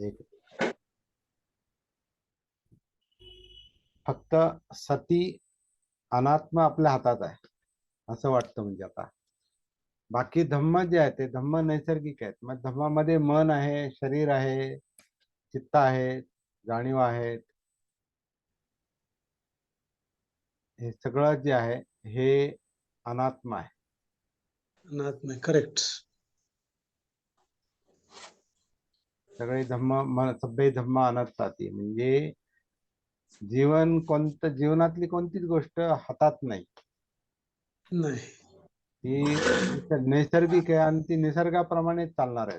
एक फक्त सती अनात्मा आपल्या हातात आहे असं वाटतं. म्हणजे आता बाकी धम्म जे आहे ते धम्म नैसर्गिक आहेत. मग धम्मामध्ये मन आहे, शरीर आहे, चित्त आहे, जाणीव आहेत. हे सगळं जे आहे हे अनात्मा आहे. अनात्मा करेक्ट. सगळे धम्म सभ्य धम्म अनात्माती म्हणजे जीवनातली कोणतीच गोष्ट हातात नाही. नाही. ती नैसर्गिक आहे आणि ती निसर्गाप्रमाणे चालणार आहे.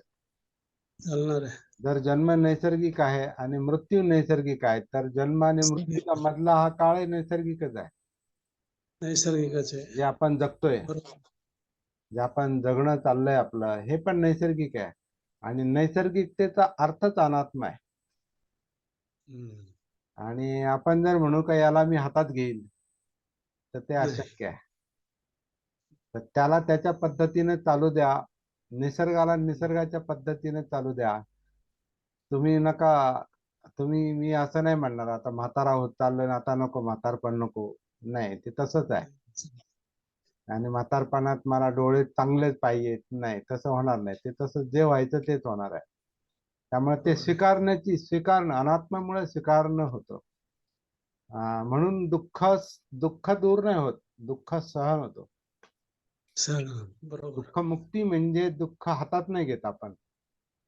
चालणार आहे. जर जन्म नैसर्गिक आहे आणि मृत्यू नैसर्गिक आहे तर जन्म आणि मृत्यूचा मधला हा काळ नैसर्गिकच आहे. नैसर्गिकच आहे. जे आपण जगतोय, बरोबर. जे आपण जगणं चाललंय आपलं, हे पण नैसर्गिक आहे. आणि नैसर्गिकतेचा अर्थच अनात्मा आहे. हम्म. आणि आपण जर म्हणू का याला मी हातात घेईल तर ते नाही. अशक्य आहे. तर त्याला त्याच्या पद्धतीने चालू द्या, निसर्गाला निसर्गाच्या पद्धतीने चालू द्या. तुम्ही नका, मी असं नाही म्हणणार आता म्हातारा होत चाललोय ना, आता नको म्हातारपण नको. नाही, ते तसंच आहे. आणि म्हातारपणात मला डोळे चांगलेच पाहिजेत, नाही तसं होणार नाही. ते तसं जे व्हायचं तेच होणार आहे. त्यामुळे ते स्वीकारणं अनात्म्यामुळे स्वीकारणं होतं. म्हणून दुःख दूर नाही होत, दुःख सहन होतो. बरोबर. दुःख मुक्ती म्हणजे दुःख हातात नाही घेत आपण,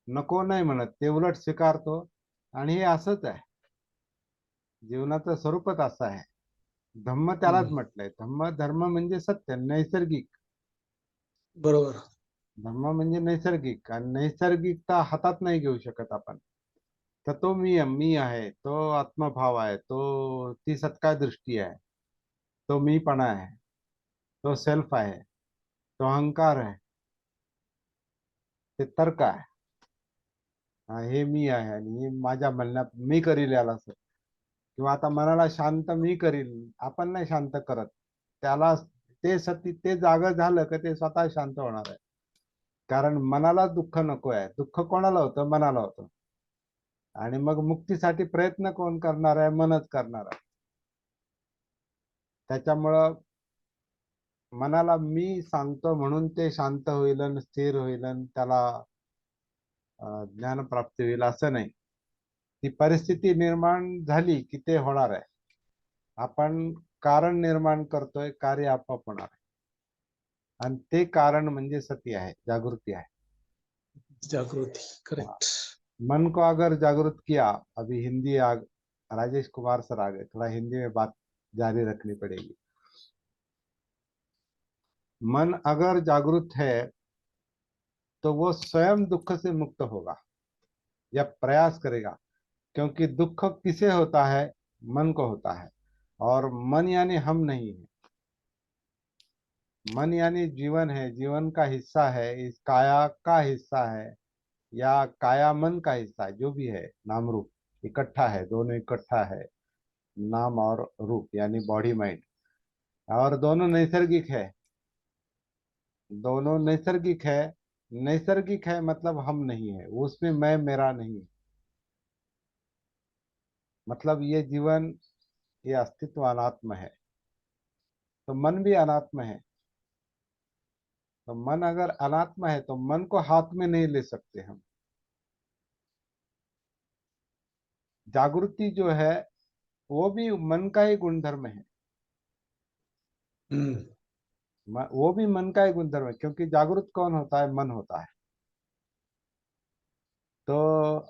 नको नाही म्हणत, ते उलट स्वीकारतो. आणि हे असंच आहे, जीवनाचं स्वरूपच असं आहे. धम्म त्यालाच म्हटलंय. धर्म म्हणजे सत्य, नैसर्गिक. बरोबर. धम्म म्हणजे नैसर्गिक, आणि नैसर्गिकता हातात नाही घेऊ शकत आपण. तर तो मी आहे, तो आत्मभाव आहे, ती सत्काय दृष्टी आहे, तो मीपणा आहे, तो सेल्फ आहे, तो अहंकार आहे, ते तर्क आहे. हे मी आहे आणि हे माझ्या म्हणण्यात मी करील याला असं. किंवा आता मनाला शांत मी करील, आपण नाही शांत करत त्याला. ते ते जागं झालं का ते स्वतः शांत होणार आहे. कारण मनाला दुःख नको आहे. दुःख कोणाला होतं? मनाला होतं. आणि मग मुक्तीसाठी प्रयत्न कोण करणार आहे? मनच करणार आहे. त्याच्यामुळं मनाला मी सांगतो म्हणून ते शांत होईल, स्थिर होईल, त्याला ज्ञान प्राप्त होईल असं नाही. ती परिस्थिती निर्माण झाली की ते होणार आहे. आपण कारण निर्माण करतोय, कार्य आपोआप होणार आहे. आणि ते कारण म्हणजे सती आहे, जागृती आहे. जागृती. हाँ। करेक्ट. मन को अगर जागृत किया, अभी हिंदी राजेश कुमार सर आ गए, थोड़ा हिंदी में बात जारी रखनी पड़ेगी। मन अगर जागृत है तो वो स्वयं दुख से मुक्त होगा या प्रयास करेगा। क्योंकि दुख किसे होता है? मन को होता है। और मन यानी हम नहीं है, मन यानी जीवन है, जीवन का हिस्सा है, इस काया का हिस्सा है, या काया मन का हिस्सा है। जो भी है, नाम रूप इकट्ठा है, दोनों इकट्ठा है, नाम और रूप यानी बॉडी माइंड। और दोनों नैसर्गिक है, दोनों नैसर्गिक है। नैसर्गिक है मतलब हम नहीं है उसमें, मैं मेरा नहीं है। मतलब ये जीवन, ये अस्तित्व अनात्म है, तो मन भी अनात्म है। तो मन अगर अनात्म है तो मन को हाथ में नहीं ले सकते हम। जागृति जो है वो भी मन का ही गुणधर्म है। वो भी मन का ही गुणधर्म है, क्योंकि जागृत कौन होता है? मन होता है। तो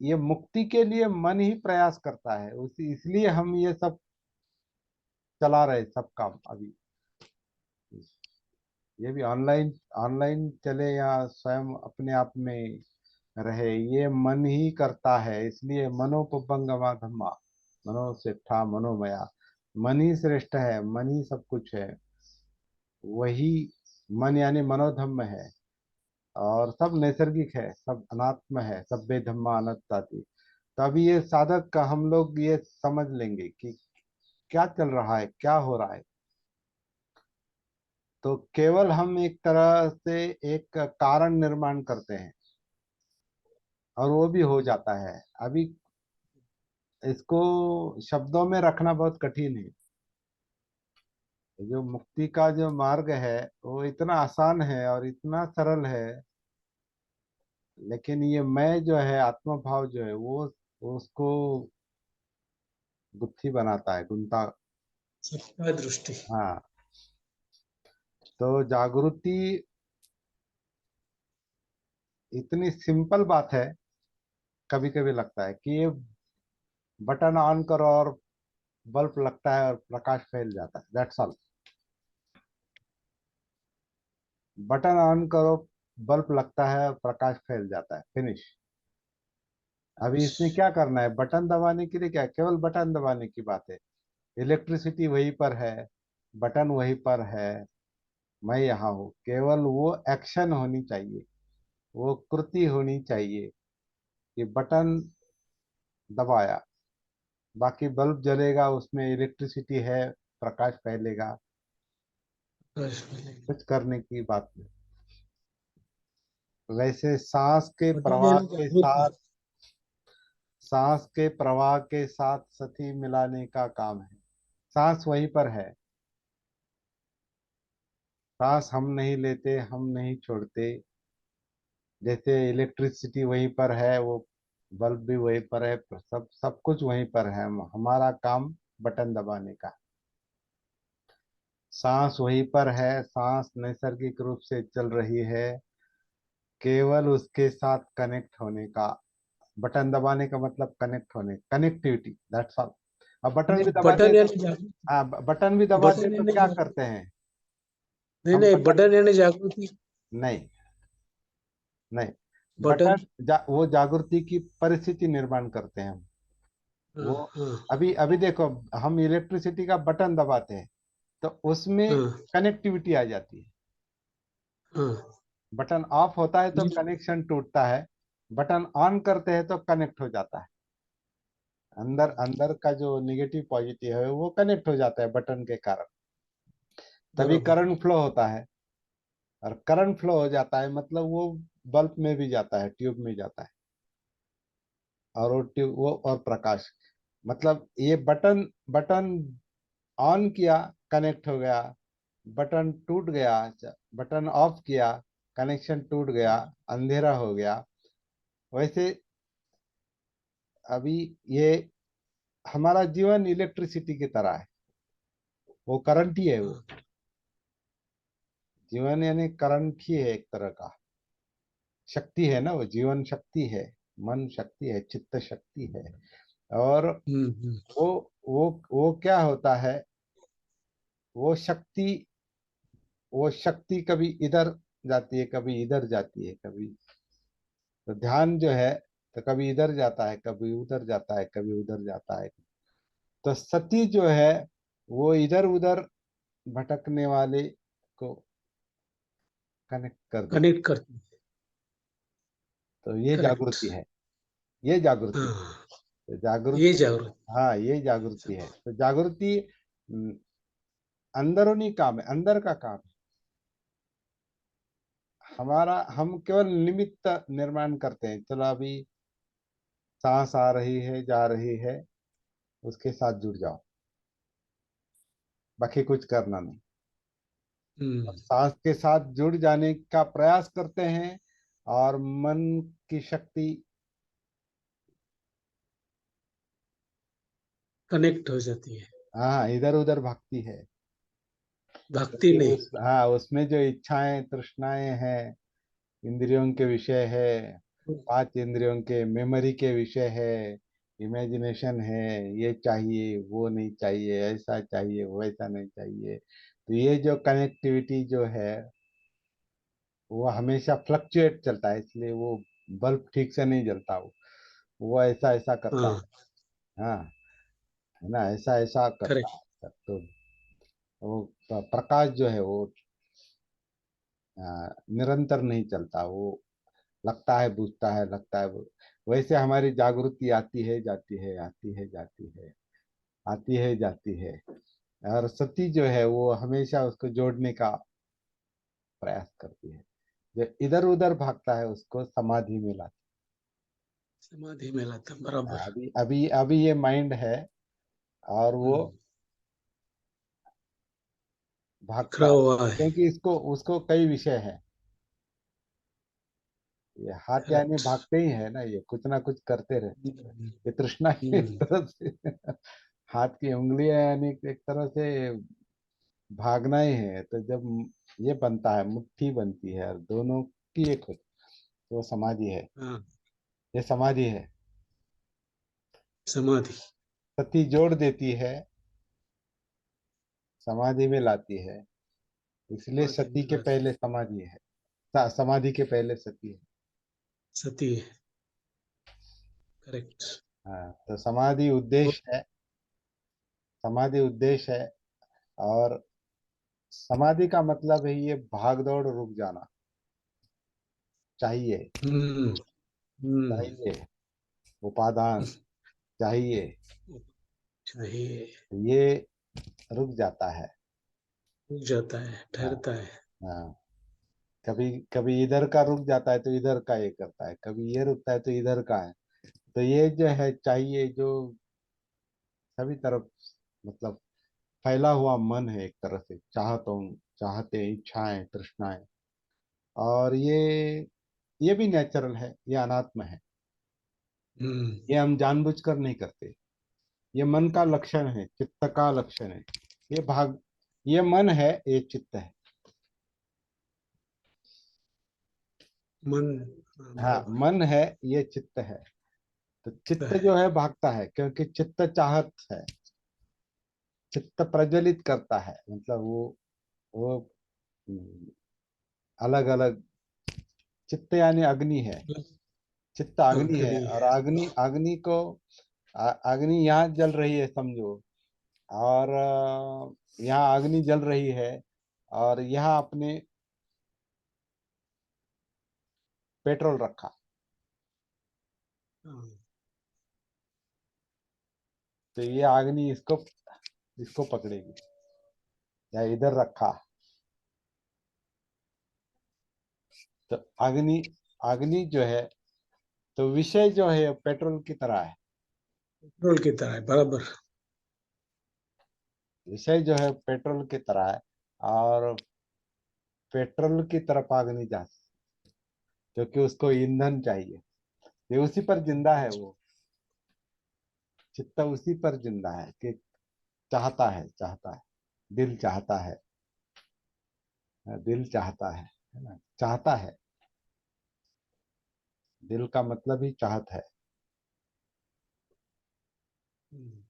ये मुक्ति के लिए मन ही प्रयास करता है, उसी इसलिए हम ये सब चला रहे सब काम अभी। ये भी ऑनलाइन ऑनलाइन चले या स्वयं अपने आप में रहे, ये मन ही करता है। इसलिए मनोपबंगमा धम्मा, मनो श्रेष्ठा मनोमया। मन ही श्रेष्ठ है, मन ही सब कुछ है। वही मन यानी मनोधम्म है। और सब नैसर्गिक है, सब अनात्म है, सब बेधम्मा अनत्ताति। तो अभी ये साधक का हम लोग ये समझ लेंगे कि क्या चल रहा है, क्या हो रहा है। तो केवल हम एक तरह से एक कारण निर्माण करते हैं। और वो भी हो जाता है। अभी इसको शब्दों में रखना बहुत कठिन है। जो मुक्ति का जो मार्ग है वो इतना आसान है और इतना सरल है, लेकिन ये मैं जो है, आत्म भाव जो है, वो उसको गुत्थी बनाता है, गुंता। सबका दृष्टि। हाँ। तो जागृति इतनी सिंपल बात है, कभी कभी लगता है कि ये बटन ऑन करो और बल्ब लगता है और प्रकाश फैल जाता है, दैट्स ऑल। बटन ऑन करो, बल्ब लगता है और प्रकाश फैल जाता है, फिनिश। अभी इसमें क्या करना है? बटन दबाने के लिए क्या, केवल बटन दबाने की बात है। इलेक्ट्रिसिटी वहीं पर है, बटन वहीं पर है, मैं यहाँ हूँ। केवल वो एक्शन होनी चाहिए, वो कृति होनी चाहिए कि बटन दबाया, बाकी बल्ब जलेगा, उसमें इलेक्ट्रिसिटी है, प्रकाश फैलेगा। प्रकाश मिलेगा। कुछ करने की बात नहीं। वैसे बटन यानी जागृति। सांस के प्रवाह के साथ सती मिलाने का काम है। सांस वहीं पर है, सांस हम नहीं लेते, हम नहीं छोड़ते। जैसे इलेक्ट्रिसिटी वहीं पर है, वो बल्ब भी वहीं पर है, सब सब कुछ वहीं पर है। हमारा काम बटन दबाने का। सांस वहीं पर है, सांस नैसर्गिक रूप से चल रही है, केवल उसके साथ कनेक्ट होने का। बटन दबाने का मतलब कनेक्ट होने, कनेक्टिविटी, दैट्स ऑल। अब बटन भी दबाते बटन हैं तो, यानी जागृति। हाँ, बटन भी दबाते बटन हैं तो यानी क्या करते जागृति। हैं? नहीं हम नहीं, बटन, बटन यानी जागृति। नहीं, नहीं, बटन। वो जागृति की परिस्थिति निर्माण करते हैं हम। हाँ वो हाँ अभी अभी देखो, हम इलेक्ट्रिसिटी का बटन दबाते हैं तो उसमें हाँ कनेक्टिविटी आ जाती है। हाँ। बटन ऑफ होता है तो ये कनेक्शन टूटता है, बटन ऑन करते हैं तो कनेक्ट हो जाता है। अंदर अंदर का जो निगेटिव पॉजिटिव है वो कनेक्ट हो जाता है बटन के कारण। तभी बरोबर। करंट फ्लो होता है। और करंट फ्लो हो जाता है मतलब वो बल्ब में भी जाता है, ट्यूब में जाता है। और वो ट्यूब, वो और प्रकाश, मतलब ये बटन बटन ऑन किया, कनेक्ट हो गया। बटन टूट गया, बटन ऑफ किया, कनेक्शन टूट गया, अंधेरा हो गया। वैसे अभी ये हमारा जीवन इलेक्ट्रिसिटी की तरह है, वो करंट ही है। वो हाँ जीवन यानी करंट ही है, एक तरह का शक्ति है ना, वो जीवन शक्ति है, मन शक्ति है, चित्त शक्ति है। और हम्म। वो वो क्या होता है? वो शक्ति वो शक्ति कभी इधर जाती है, कभी इधर जाती है, कभी। तो ध्यान जो है, तो कभी इधर जाता है, कभी उधर जाता है, कभी उधर जाता है। तो सती जो है, वो इधर उधर भटकने वाले को कनेक्ट कर देती। कनेक्ट करती है। तो ये करेक्ट। जागृति है, ये जागृति। हाँ। तो ये जागृति, जागृति। हाँ, ये जागृति है। तो जागृति अंदरूनी काम है, अंदर का काम है हमारा। हम केवल निमित्त निर्माण करते हैं, चलो अभी सांस आ रही है, जा रही है, उसके साथ जुड़ जाओ, बाकी कुछ करना नहीं। और हम्म। सांस के साथ जुड़ जाने का प्रयास करते हैं, और मन की शक्ति, कनेक्ट हो जाती है। हाँ, इधर उधर भागती है। भक्ति क्योंकि नहीं। हाँ, उसमें जो इच्छाएं तृष्णाएं हैं, इंद्रियों के विषय है, पांच इंद्रियों के मेमोरी के विषय है, इमेजिनेशन है, ये चाहिए, वो नहीं चाहिए, ऐसा चाहिए, वैसा नहीं चाहिए। तो ये जो कनेक्टिविटी जो है, वो हमेशा फ्लक्चुएट चलता है, इसलिए वो बल्ब ठीक से नहीं जलता। वो ऐसा ऐसा करता हाँ। है। हाँ, है ना, ऐसा ऐसा करता करेक्ट। है। तो वो प्रकाश जो है वो निरंतर नहीं चलता। वो लगता है, बुझता है, लगता है, वैसे हमारी जागृति आती है, जाती है, आती है, जाती है, आती है, जाती है। और सती जो है वो हमेशा उसको जोड़ने का प्रयास करती है। जो इधर उधर भागता है उसको समाधि में लाती समाधि में लाता, बराबर। अभी अभी अभी ये माइंड है और वो हम्म, भागता बिखरा है, हुआ है। क्योंकि इसको उसको कई विषय है। ये हाथ यानी करेक्ट। भागते ही है ना, ये कुछ ना कुछ करते रहते। हम्म, ये तृष्णा ही एक हम्म, तरह से हाथ की उंगलियां यानी एक तरह से भागना ही है। तो जब ये बनता है, मुट्ठी बनती है और दोनों की एक होती है, तो वो समाधि है। हाँ, ये समाधि है। समाधि। सती जोड़ देती है, समाधि में लाती है। इसलिए समाधि सती में के लाती, पहले समाधि है, समाधि के पहले सती है। सती है। करेक्ट। हाँ, तो समाधि उद्देश्य है, समाधि उद्देश्य है। और समाधि का मतलब है ये भाग दौड़ रुक जाना चाहिए। हम्म, हम्म, चाहिए, उपादान चाहिए, चाहिए। ये रुक जाता है। रुक जाता है, हाँ। ठहरता है। हाँ, कभी कभी इधर का रुक जाता है तो इधर का ये करता है, कभी ये रुकता है तो इधर का है। तो ये जो है चाहिए, जो सभी तरफ मतलब फैला हुआ मन है, एक तरह से चाहते, इच्छाएं, तृष्णाएं। और ये भी नेचुरल है, ये अनात्म है। हम्म, ये हम जानबूझकर नहीं करते। ये मन का लक्षण है, चित्त का लक्षण है। ये भाग, ये मन है, ये चित्त है। मन। हाँ, हाँ, बराबर। मन है, ये चित्त है। तो चित्त है। जो है भागता है, क्योंकि चित्त चाहत है। चित्त प्रज्वलित करता है, मतलब वो अलग अलग। चित्त यानी अग्नि है। चित्त अग्नि है, अग्नि और है। अग्नि अग्नि को अग्नि यहाँ जल रही है समझो। और यहाँ अग्नि जल रही है, और यहाँ अपने पेट्रोल रखा। हाँ, तो ये अग्नि इसको इसको पकड़ेगी। या इधर रखा, तो अग्नि अग्नि जो है, तो विषय जो है पेट्रोल की तरह है। पेट्रोल की तरह है, बराबर। विषय जो है पेट्रोल की तरह है। और पेट्रोल की तरफ अग्नि जा, क्योंकि उसको ईंधन चाहिए। ये उसी पर जिंदा है वो। चित्त उसी पर जिंदा है कि चाहता है, चाहता है। दिल चाहता है। दिल चाहता है ना, चाहता है। दिल का मतलब ही चाहत है। हम्म,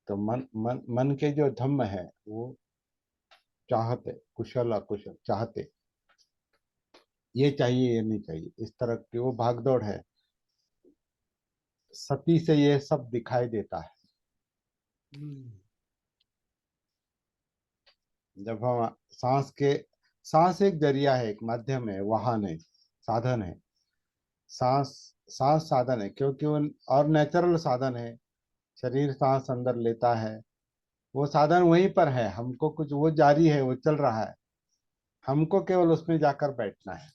तो मन के जो धम्म है वो चाहते, कुशल अकुशल चाहते। ये चाहिए, ये नहीं चाहिए, इस तरह की वो भागदौड़ है। सती से ये सब दिखाई देता है। हम्म, जब हम सांस एक जरिया है, एक माध्यम है, वाहन है, साधन है। सांस सांस साधन है, क्योंकि वो और नेचुरल साधन है। शरीर सांस अंदर लेता है, वो साधन वहीं पर है। हमको कुछ, वो जारी है, वो चल रहा है। हमको केवल उसमें जाकर बैठना है।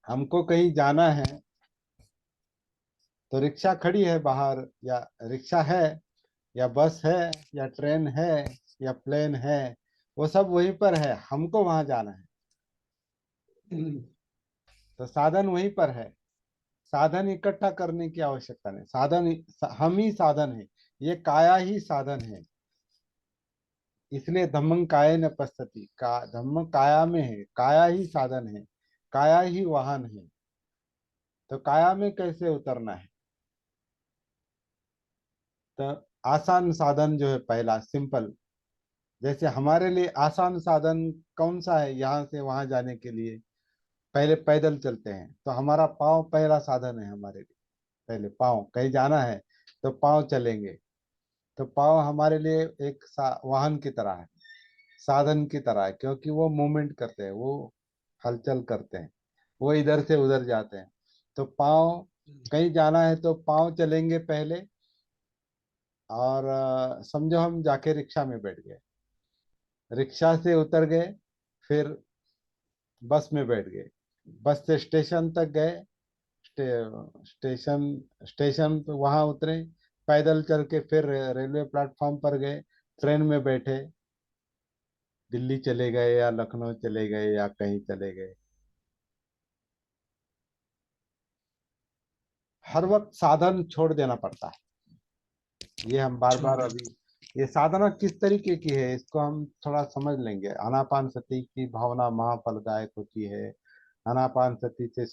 हमको कहीं जाना है, तो रिक्शा खड़ी है बाहर, या रिक्शा है, या बस है, या ट्रेन है, या प्लेन है, वो सब वहीं पर है। हमको वहां जाना है। हम्म, तो साधन वहीं पर है। साधन इकट्ठा करने की आवश्यकता नहीं। हम ही साधन है। ये काया ही साधन है। इसलिए धम्मं काये न पश्यति, का धम्म काया में है, काया ही साधन है, काया ही वाहन है। तो काया में कैसे उतरना है? तो आसान साधन जो है पहला, सिंपल। जैसे हमारे लिए आसान साधन कौन सा है यहाँ से वहां जाने के लिए? पहले पैदल चलते हैं, तो हमारा पाँव पहला साधन है हमारे लिए। पहले पाँव, कहीं जाना है तो पाँव चलेंगे। तो पाँव हमारे लिए एक वाहन की तरह है, साधन की तरह है, क्योंकि वो मूवमेंट करते हैं, वो हलचल करते हैं, वो इधर से उधर जाते हैं। तो पाँव, कहीं जाना है तो पाँव चलेंगे पहले। और समझो हम जाके रिक्शा में बैठ गए, रिक्शा से उतर गए, फिर बस में बैठ गए, बस से स्टेशन तक गए, स्टेशन स्टेशन पे वहां उतरे, पैदल चल के फिर रेलवे प्लेटफॉर्म पर गए, ट्रेन में बैठे, दिल्ली चले गए या लखनऊ चले गए या कहीं चले गए। हर वक्त साधन छोड़ देना पड़ता है। ये हम बार छोड़ बार दे। अभी, ये साधना किस तरीके की है इसको हम थोड़ा समझ लेंगे। आनापान सती की भावना महाफलदायक होती है। आनापान सती से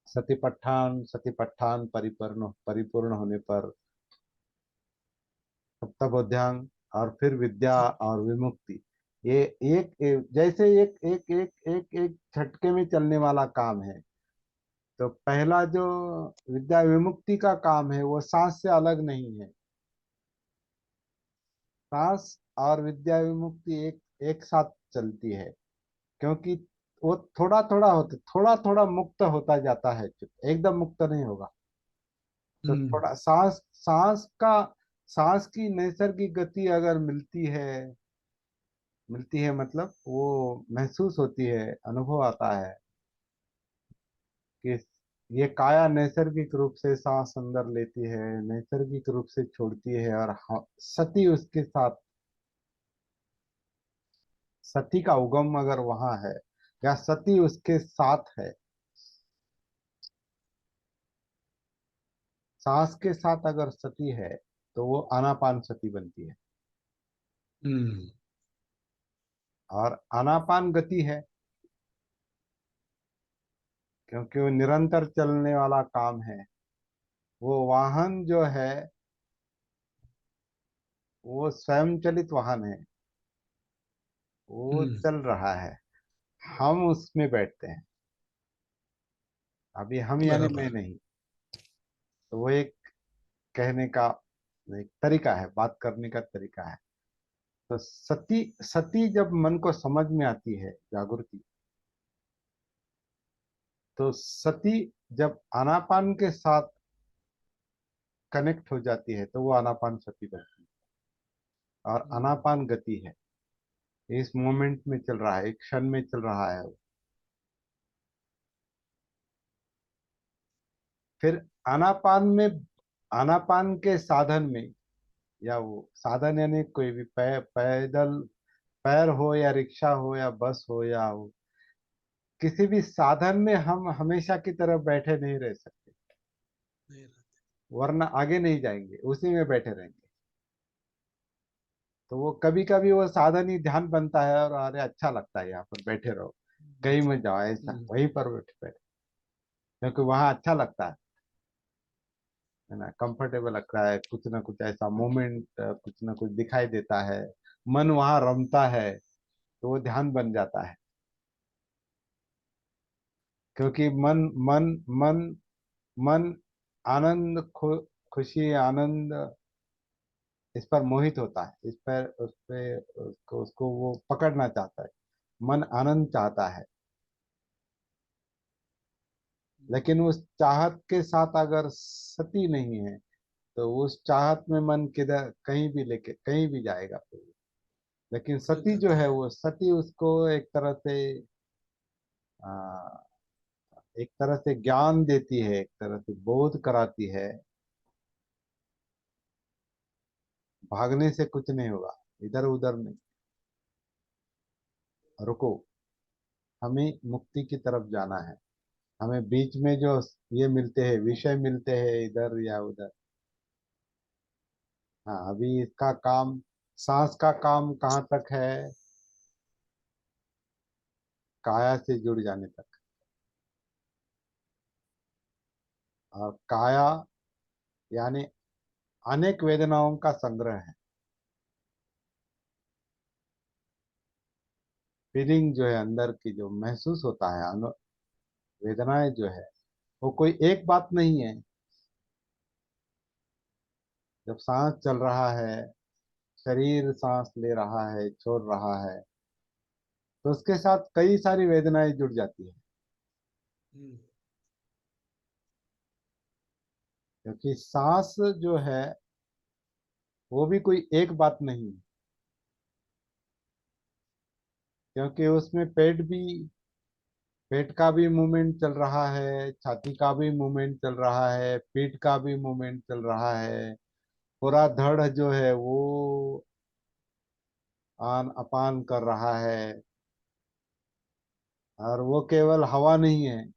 सतीपट्ठान परिपूर्ण परिपूर्ण होने पर सप्तबोध्यांग, और फिर विद्या और विमुक्ति, ये जैसे एक झटके में चलने वाला काम है। तो पहला जो विद्या विमुक्ति का काम है वो सांस से अलग नहीं है। सांस और विद्या विमुक्ति एक एक साथ चलती है, क्योंकि वो थोड़ा थोड़ा मुक्त होता जाता है, एकदम मुक्त नहीं होगा। तो हम्म थोड़ा सांस सांस की नैसर्गिक गति अगर मिलती है मतलब वो महसूस होती है, अनुभव आता है कि ये काया नैसर्गिक रूप से सांस अंदर लेती है, नैसर्गिक रूप से छोड़ती है, और सती उसके साथ, सती का उगम अगर वहां है या सती उसके साथ है, सांस के साथ अगर सती है तो वो आनापान सती बनती है। हम्म और आनापान गति है, क्योंकि वो निरंतर चलने वाला काम है। वो वाहन जो है वो स्वयं चलित वाहन है, वो हम्म चल रहा है, हम उसमें बैठते हैं। अभी हम यानी मैं बराबर। नहीं। तो वो एक कहने का एक तरीका है, बात करने का तरीका है। तो सती सती जब मन को समझ में आती है, जागृति, तो सती जब आनापान के साथ कनेक्ट हो जाती है तो वो आनापान सती बनती है। और हम्म आनापान गति है, इस मोमेंट में चल रहा है, एक क्षण में चल रहा है वो। फिर आनापान में, आनापान के साधन में, या वो साधन यानी कोई भी पैदल, पैर हो या रिक्शा हो या बस हो या हो, किसी भी साधन में हम हमेशा की तरह बैठे नहीं रह सकते, नहीं रहते। वरना आगे नहीं जाएंगे, उसी में बैठे रहेंगे। तो वो कभी कभी वो साधन ही ध्यान बनता है, और अरे अच्छा लगता है यहाँ पर बैठे रहो, कहीं मत जाओ, ऐसा हम्म वहीं पर बैठे बैठे, क्योंकि वहां अच्छा लगता है ना, कंफर्टेबल लगता है, कुछ ना कुछ ऐसा मोमेंट, कुछ ना कुछ दिखाई देता है, मन वहां रमता है, तो वो ध्यान बन जाता है। क्योंकि मन मन आनंद, खुशी, आनंद, इस पर मोहित होता है, इस पर उस पे उसको वो पकड़ना चाहता है। मन आनंद चाहता है, लेकिन उस चाहत के साथ अगर सती नहीं है तो उस चाहत में मन किधर, कहीं भी लेके कहीं भी जाएगा फिर। लेकिन चल सती जो जाता है, है। वो सती उसको एक तरह से आ, एक तरह से ज्ञान देती है, एक तरह से बोध कराती है, भागने से कुछ नहीं होगा, इधर उधर नहीं, रुको, हमें मुक्ति की तरफ जाना है। हमें बीच में जो ये मिलते हैं, विषय मिलते हैं इधर या उधर, हाँ अभी इसका काम, सांस का काम कहाँ तक है, काया से जुड़ जाने तक। और काया यानी अनेक वेदनाओं का संग्रह है। फीलिंग जो है अंदर की, जो महसूस होता है, वेदनाएं जो है, वो कोई एक बात नहीं है। जब सांस चल रहा है, शरीर सांस ले रहा है, छोड़ रहा है, तो उसके साथ कई सारी वेदनाएं जुड़ जाती है। हम्म क्योंकि सांस जो है वो भी कोई एक बात नहीं है, क्योंकि उसमें पेट भी पेट का भी मूवमेंट चल रहा है, छाती का भी मूवमेंट चल रहा है, पीठ का भी मूवमेंट चल रहा है। पूरा धड़ जो है वो आन अपान कर रहा है। और वो केवल हवा नहीं है,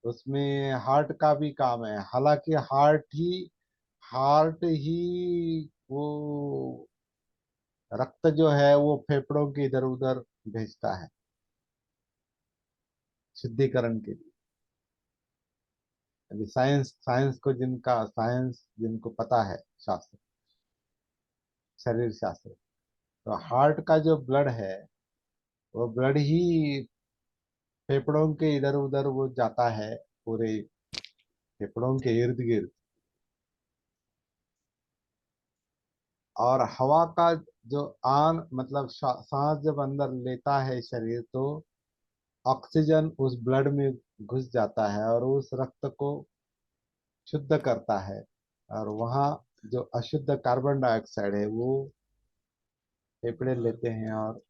उसमें हार्ट का भी काम है। हालांकि हार्ट ही वो रक्त जो है वो फेफड़ों के इधर उधर भेजता है शुद्धिकरण के लिए। अभी साइंस साइंस जिनको पता है, शास्त्र, शरीर शास्त्र, तो हार्ट का जो ब्लड है वो ब्लड ही फेफड़ों के इधर उधर वो जाता है, पूरे फेफड़ों के इर्द गिर्द। और हवा का जो आन मतलब सांस जब अंदर लेता है शरीर, तो ऑक्सीजन उस ब्लड में घुस जाता है और उस रक्त को शुद्ध करता है। और वहाँ जो अशुद्ध कार्बन डाइऑक्साइड है वो फेफड़े बाहर लेते हैं देते हैं। और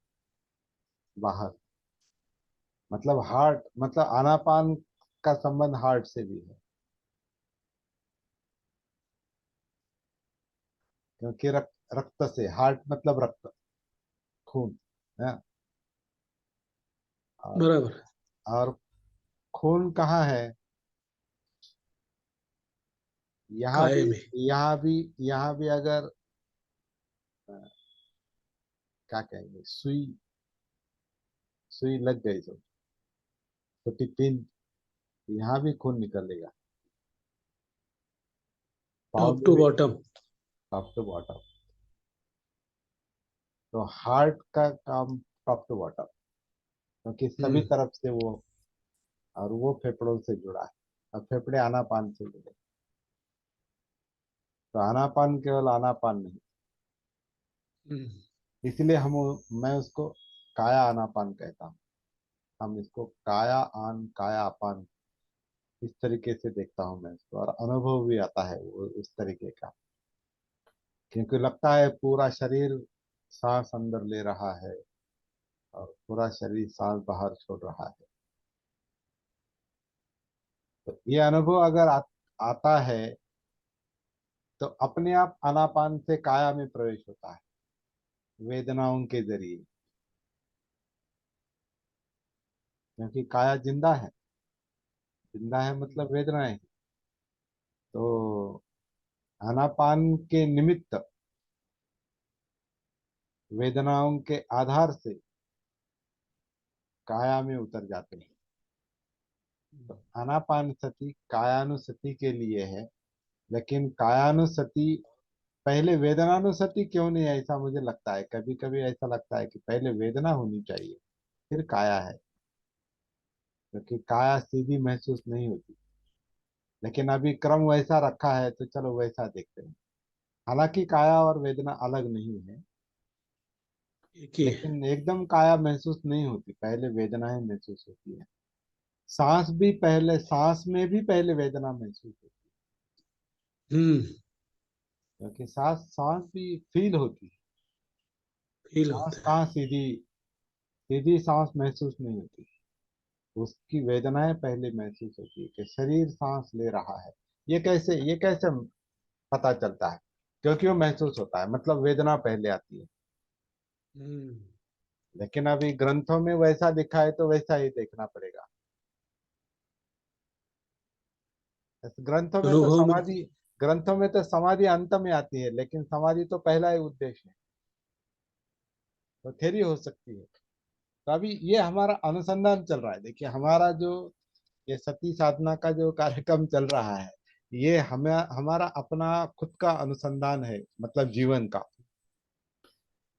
बाहर। मतलब हार्ट मतलब आनापान का संबंध हार्ट से भी है, क्योंकि रक्त से, हार्ट मतलब रक्त, खून है। और बराबर। और खून कहाँ है? यहाँ भी काय में। यहाँ भी अगर क्या कहेंगे, सुई सुई लग गई तो छोटी पिन, यहाँ भी खून निकलेगा, पाँव टॉप में टू भी, बॉटम। Top to bottom. तो हार्ट का काम टॉप टू बॉटम, क्योंकि सभी हम्म। तरफ से वो, और वो फेफड़ों से जुड़ा है। और फेफड़े आनापान से जुड़े। तो आनापान केवल आनापान नहीं, हम्म। इसलिए मैं उसको काया आनापान कहता हूँ। हम इसको काया आन काया अपान, इस तरीके से देखता हूँ मैं इसको, और अनुभव भी आता है वो उस तरीके का। क्योंकि लगता है पूरा शरीर सांस अंदर ले रहा है और पूरा शरीर सांस बाहर छोड़ रहा है। तो ये अनुभव अगर आता है, तो अपने आप आनापान से काया में प्रवेश होता है, वेदनाओं के जरिए। क्योंकि काया जिंदा है, जिंदा है मतलब वेदनाएं। तो आनापान के निमित्त वेदनाओं के आधार से काया में उतर जाते हैं। तो आनापान सती कायानुसति के लिए है। लेकिन कायानुसति पहले वेदनानुसति क्यों नहीं है? ऐसा मुझे लगता है, कभी कभी ऐसा लगता है कि पहले वेदना होनी चाहिए, फिर काया है। क्योंकि काया सीधी महसूस नहीं होती। लेकिन अभी क्रम वैसा रखा है तो चलो वैसा देखते हैं। हालांकि काया और वेदना अलग नहीं है, एक ही है। लेकिन एकदम काया महसूस नहीं होती, पहले वेदनाएं महसूस होती है। सांस में भी पहले वेदना महसूस होती है। हम्म। क्योंकि सांस सांस भी फील होती है। फील सांस होता है। कहाँ सीधी सीधी सांस महसूस नहीं होती, उसकी वेदनाएं पहले महसूस होती है कि शरीर सांस ले रहा है। ये कैसे पता चलता है? क्योंकि वो महसूस होता है, मतलब वेदना पहले आती है। हम्म। लेकिन अभी ग्रंथों में वैसा लिखा है तो वैसा ही देखना पड़ेगा। इस अनुभव में। ग्रंथों में तो समाधि अंत में आती है, लेकिन समाधि तो पहला ही उद्देश्य है। तो थेरी हो सकती है। तो अभी ये हमारा अनुसंधान चल रहा है। देखिए हमारा जो ये सती साधना का जो कार्यक्रम चल रहा है, ये हमारा अपना खुद का अनुसंधान है, मतलब जीवन का।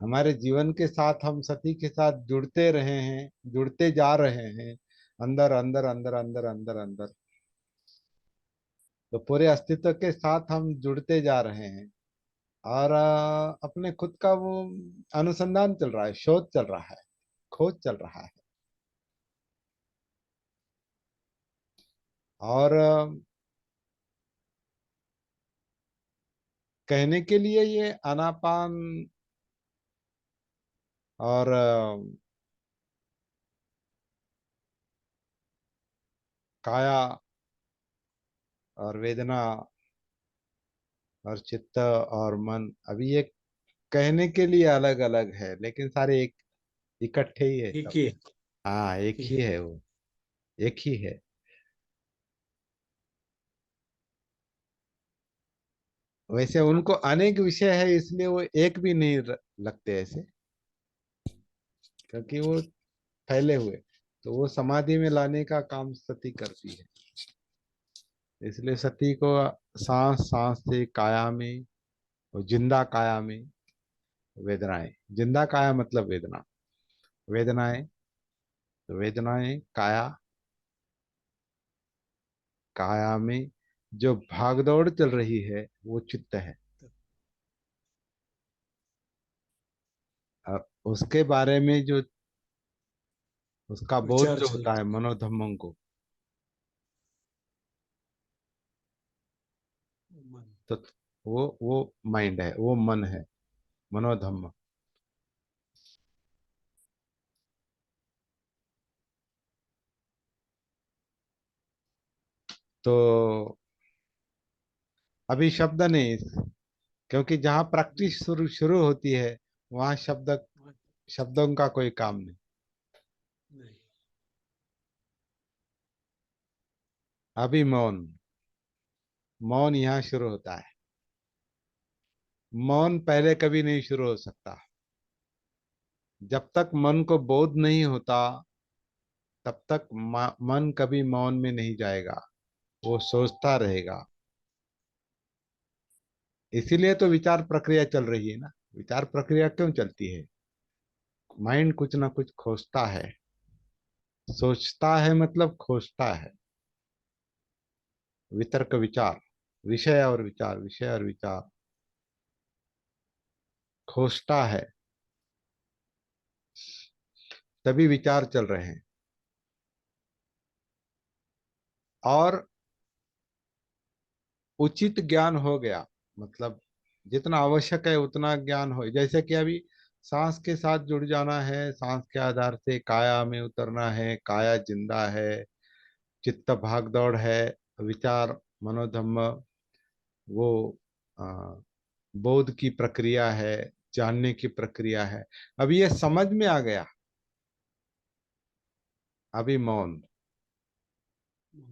हमारे जीवन के साथ हम सती के साथ जुड़ते रहे हैं, जुड़ते जा रहे हैं, अंदर अंदर अंदर अंदर अंदर अंदर। तो पूरे अस्तित्व के साथ हम जुड़ते जा रहे हैं। और अपने खुद का वो अनुसंधान चल रहा है, शोध चल रहा है, खोज चल रहा है। और कहने के लिए ये आनापान और काया और वेदना और चित्त और मन, अभी ये कहने के लिए अलग अलग है लेकिन सारे एक इकट्ठे ही है एक सब। ही है, हाँ, एक एक ही ही है। है वो, एक ही है। वैसे उनको अनेक विषय है इसलिए वो एक भी नहीं लगते ऐसे, क्योंकि वो फैले हुए। तो वो समाधि में लाने का काम सती करती है, इसलिए सती को सांस सांस से काया में, और जिंदा काया में वेदनाएं, जिंदा काया मतलब वेदना, वेदनाएं, तो वेदनाएं काया, काया में जो भागदौड़ चल रही है वो चित्त है। और उसके बारे में जो उसका बोध विचार जो चल होता है रहा मनोधम्मों को, है, मन। तो वो माइंड है, वो मन है, मनोधम्म। तो अभी शब्द नहीं, क्योंकि जहाँ प्रैक्टिस शुरू शुरू होती है वहां शब्दों का कोई काम नहीं। नहीं। अभी मौन, मौन यहाँ शुरू होता है। मौन पहले कभी नहीं शुरू हो सकता। जब तक मन को बोध नहीं होता तब तक मन कभी मौन में नहीं जाएगा, वो सोचता रहेगा। इसीलिए तो विचार प्रक्रिया चल रही है ना। विचार प्रक्रिया क्यों चलती है? माइंड कुछ ना कुछ खोजता है, सोचता है मतलब खोजता है। वितर्क विचार, विषय और विचार, विषय और विचार खोजता है, तभी विचार चल रहे हैं। और उचित ज्ञान हो गया, मतलब जितना आवश्यक है उतना ज्ञान हो, जैसे कि अभी सांस के साथ जुड़ जाना है, सांस के आधार से काया में उतरना है, काया जिंदा है, चित्त भाग दौड़ है, विचार मनोधम्म वो आ, बोध की प्रक्रिया है, जानने की प्रक्रिया है। अभी ये समझ में आ गया, अभी मौन,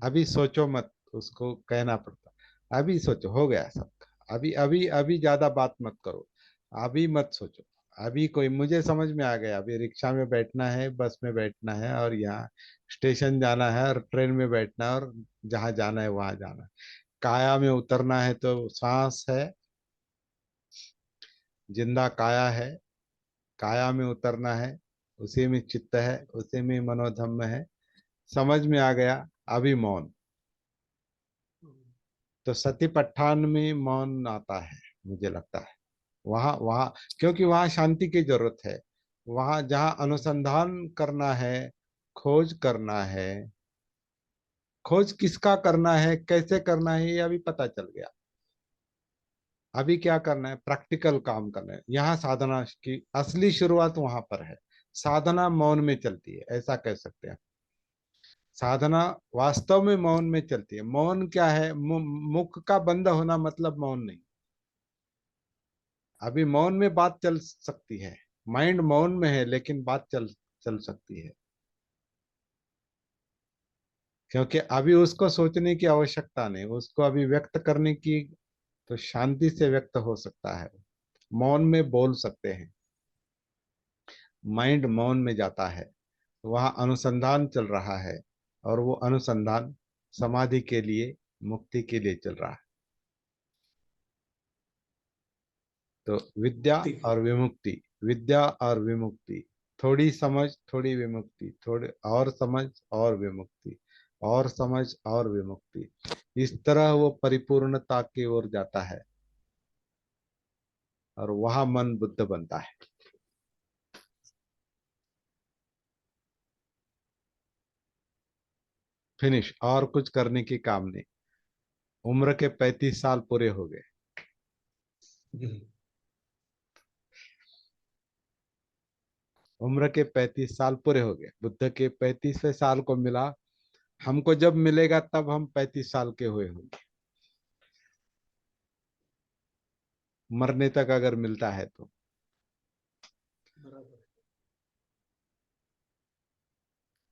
अभी सोचो मत, उसको कहना पड़ता, अभी सोचो, हो गया सब। अभी अभी अभी ज्यादा बात मत करो, अभी मत सोचो। अभी कोई, मुझे समझ में आ गया, अभी रिक्शा में बैठना है, बस में बैठना है, और यहाँ स्टेशन जाना है, और ट्रेन में बैठना है, और जहाँ जाना है वहां जाना है। काया में उतरना है तो सांस है, जिंदा काया है, काया में उतरना है, उसी में चित्त है, उसी में मनोधम्म है। समझ में आ गया, अभी मौन। तो सतीपट्ठान में मौन आता है, मुझे लगता है। वहां वहां क्योंकि वहां शांति की जरूरत है। वहां जहां अनुसंधान करना है, खोज करना है, खोज किसका करना है, कैसे करना है, ये अभी पता चल गया। अभी क्या करना है, प्रैक्टिकल काम करना है। यहाँ साधना की असली शुरुआत वहां पर है। साधना मौन में चलती है, ऐसा कह सकते हैं। साधना वास्तव में मौन में चलती है। मौन क्या है? मुख का बंद होना मतलब मौन नहीं। अभी मौन में बात चल सकती है, माइंड मौन में है लेकिन बात चल चल सकती है, क्योंकि अभी उसको सोचने की आवश्यकता नहीं, उसको अभी व्यक्त करने की, तो शांति से व्यक्त हो सकता है। मौन में बोल सकते हैं, माइंड मौन में जाता है, वहां अनुसंधान चल रहा है, और वो अनुसंधान समाधि के लिए, मुक्ति के लिए चल रहा है। तो विद्या मुक्ति के और विमुक्ति, विद्या और विमुक्ति, थोड़ी समझ थोड़ी विमुक्ति, थोड़ी और समझ और विमुक्ति, और समझ और विमुक्ति, इस तरह वो परिपूर्णता की ओर जाता है, और वहां मन बुद्ध बनता है। फिनिश, और कुछ करने की काम नहीं। उम्र के 35 साल पूरे हो गए। हम्म, उम्र के 35 साल पूरे हो गए, बुद्ध के 35वें साल को मिला हमको जब मिलेगा तब हम 35 साल के हुए होंगे, मरने तक अगर मिलता है तो। बराबर।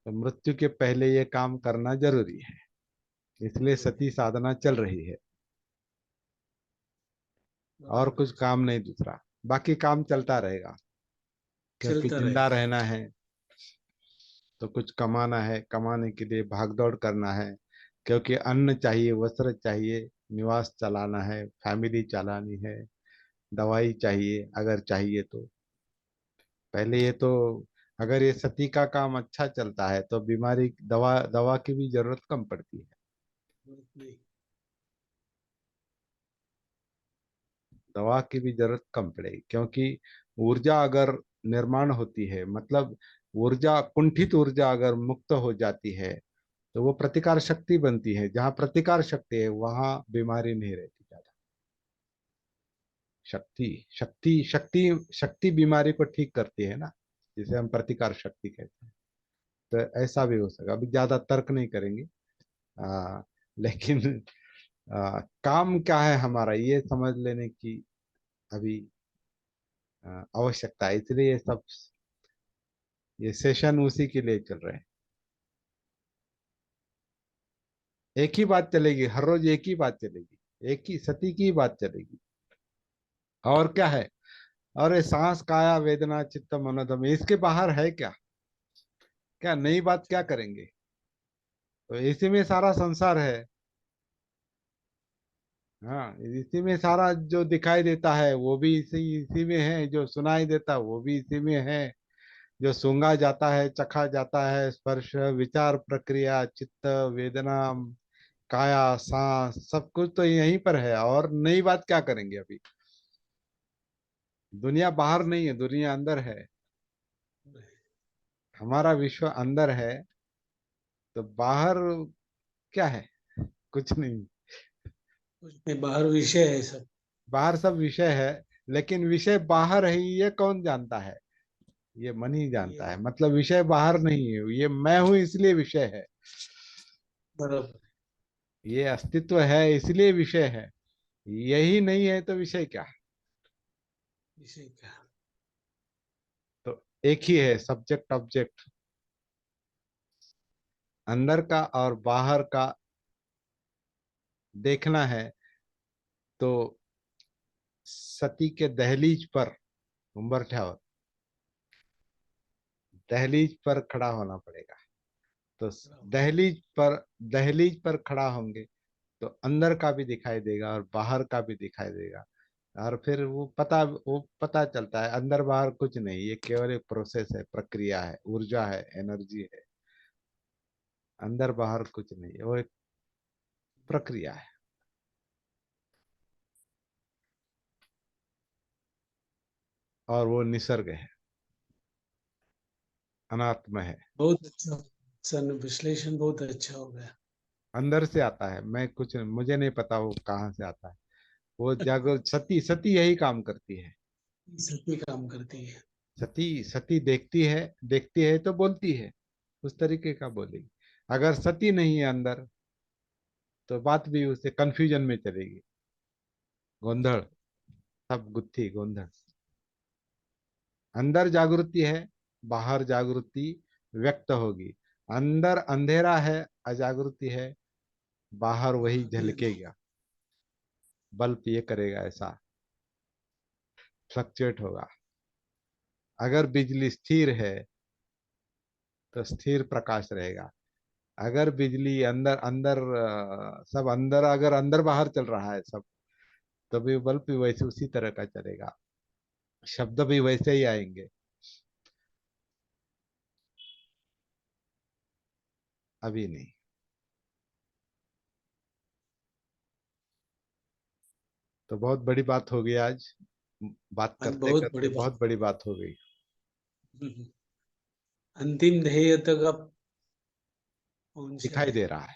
तो मृत्यु के पहले ये काम करना जरूरी है, इसलिए जरूरी सती है। साधना चल रही है। और बराबर कुछ है जी। काम नहीं दूसरा, बाकी काम चलता रहेगा, क्योंकि चलता जिंदा रहेगा। रहना है तो कुछ कमाना है, कमाने के लिए भागदौड़ करना है, क्योंकि अन्न चाहिए, वस्त्र चाहिए, निवास चलाना है, फैमिली चलानी है, दवाई चाहिए अगर चाहिए तो। पहले ये तो, अगर ये सती का काम अच्छा चलता है तो बीमारी, दवा दवा की भी जरूरत कम पड़ती है। नहीं। दवा की भी जरूरत कम पड़ेगी, क्योंकि ऊर्जा अगर निर्माण होती है, मतलब ऊर्जा, कुंठित ऊर्जा अगर मुक्त हो जाती है तो वो प्रतिकार शक्ति बनती है। जहाँ प्रतिकार शक्ति है वहां बीमारी नहीं रहती ज्यादा। शक्ति शक्ति शक्ति शक्ति बीमारी को ठीक करती है ना, जिसे हम प्रतिकार शक्ति कहते हैं। तो ऐसा भी हो सका, अभी ज्यादा तर्क नहीं करेंगे। लेकिन काम क्या है हमारा ये समझ लेने की अभी आवश्यकता है, इसलिए ये सब, ये सेशन उसी के लिए चल रहे हैं। एक ही बात चलेगी हर रोज, एक ही बात चलेगी, एक ही सती की ही बात चलेगी। और क्या है? और ये सांस, काया, वेदना, चित्त, मनोधम, इसके बाहर है क्या? क्या नई बात क्या करेंगे? तो इसी में सारा संसार है। हाँ, इसी में सारा जो दिखाई देता है वो भी इसी इसी में है, जो सुनाई देता है वो भी इसी में है। जो सूंघा जाता है, चखा जाता है, स्पर्श, विचार, प्रक्रिया, चित्त, वेदना, काया, सांस, सब कुछ तो यहीं पर है। और नई बात क्या करेंगे अभी? दुनिया बाहर नहीं है, दुनिया अंदर है। हमारा विश्व अंदर है, तो बाहर क्या है? कुछ नहीं। कुछ नहीं, बाहर विषय है सब। बाहर सब विषय है, लेकिन विषय बाहर है ये कौन जानता है? ये मन ही ये जानता है। मतलब विषय बाहर नहीं है, ये मैं हूं इसलिए विषय है। बराबर। ये अस्तित्व है इसलिए विषय है। यही नहीं है तो विषय क्या? विषय क्या। तो एक ही है, सब्जेक्ट ऑब्जेक्ट। अंदर का और बाहर का देखना है तो सती के दहलीज पर, उम्बर ठावर, दहलीज पर खड़ा होना पड़ेगा। तो दहलीज पर खड़ा होंगे तो अंदर का भी दिखाई देगा और बाहर का भी दिखाई देगा। और फिर वो पता चलता है अंदर बाहर कुछ नहीं, ये केवल एक प्रोसेस है, प्रक्रिया है, ऊर्जा है, एनर्जी है। अंदर बाहर कुछ नहीं है, वो एक प्रक्रिया है। और वो निसर्ग है, अनात्म है। बहुत अच्छा सन, विश्लेषण बहुत अच्छा हो गया। अंदर से आता है, मैं कुछ, मुझे नहीं पता वो कहाँ से आता है। वो जागो, सती सती यही काम करती है। सही काम करती है। सती सती देखती है तो बोलती है, उस तरीके का बोलेगी। अगर सती नहीं है अंदर तो बात भी उसे कंफ्यूजन में चलेगी, गोंधड़, सब गुत्थी गोंधड़। अंदर जागृति है, बाहर जागृति व्यक्त होगी। अंदर अंधेरा है, अजागृति है, बाहर वही बाहर भी अंधेरा। झलकेगा। बल्ब ये करेगा, ऐसा फ्लक्चुएट होगा। अगर बिजली स्थिर है तो स्थिर प्रकाश रहेगा। अगर बिजली अंदर अंदर सब अंदर, अगर अंदर बाहर चल रहा है सब, तो भी बल्ब भी वैसे उसी तरह का चलेगा, शब्द भी वैसे ही आएंगे। अभी नहीं। तो बहुत बड़ी बात हो गई आज, बात आज करते बहुत करते बड़ी बात। बहुत बड़ी बात हो गई। हम्म। अंतिम ध्येय तक अब पहुंचे दिखाई हैं। दे रहा है,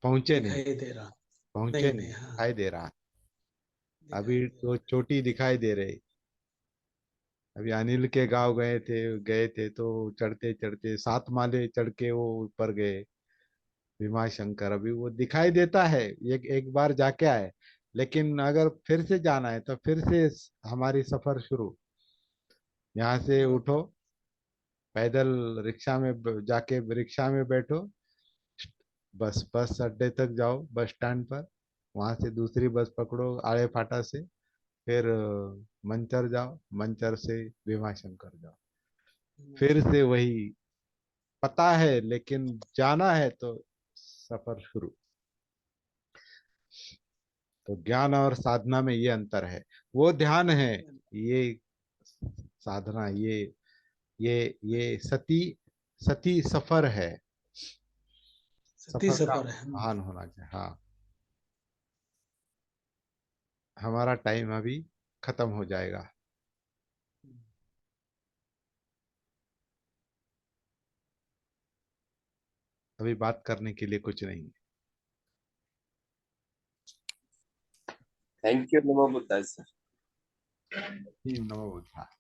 पहुंचे नहीं, दिखाई दे रहा। पहुंचे नहीं नहीं, नहीं, हाँ। दिखाई दे रहा है। दिखाई अभी दे तो रहा। चोटी दिखाई दे रही। अभी अनिल के गांव गए थे तो चढ़ते चढ़ते 7 माले चढ़ के वो ऊपर गए। भीमाशंकर अभी वो दिखाई देता है, एक बार जाके आए, लेकिन अगर फिर से जाना है तो फिर से हमारी सफर शुरू। यहाँ से उठो, पैदल रिक्शा में जाके रिक्शा में बैठो, बस अड्डे तक जाओ, बस स्टैंड पर, वहां से दूसरी बस पकड़ो आड़े फाटा से, फिर मंचर जाओ, मंचर से भीमाशंकर जाओ, फिर से वही। पता है लेकिन जाना है तो सफर शुरू। तो ज्ञान और साधना में ये अंतर है। वो ध्यान है, ये साधना, ये सती, सती सफर है। सती सफर का सफर है। भान होना चाहिए। हाँ, हमारा टाइम अभी खत्म हो जाएगा। अभी बात करने के लिए कुछ नहीं। Thank you NaMo बुद्धाय sir. He NaMo बुद्धाय।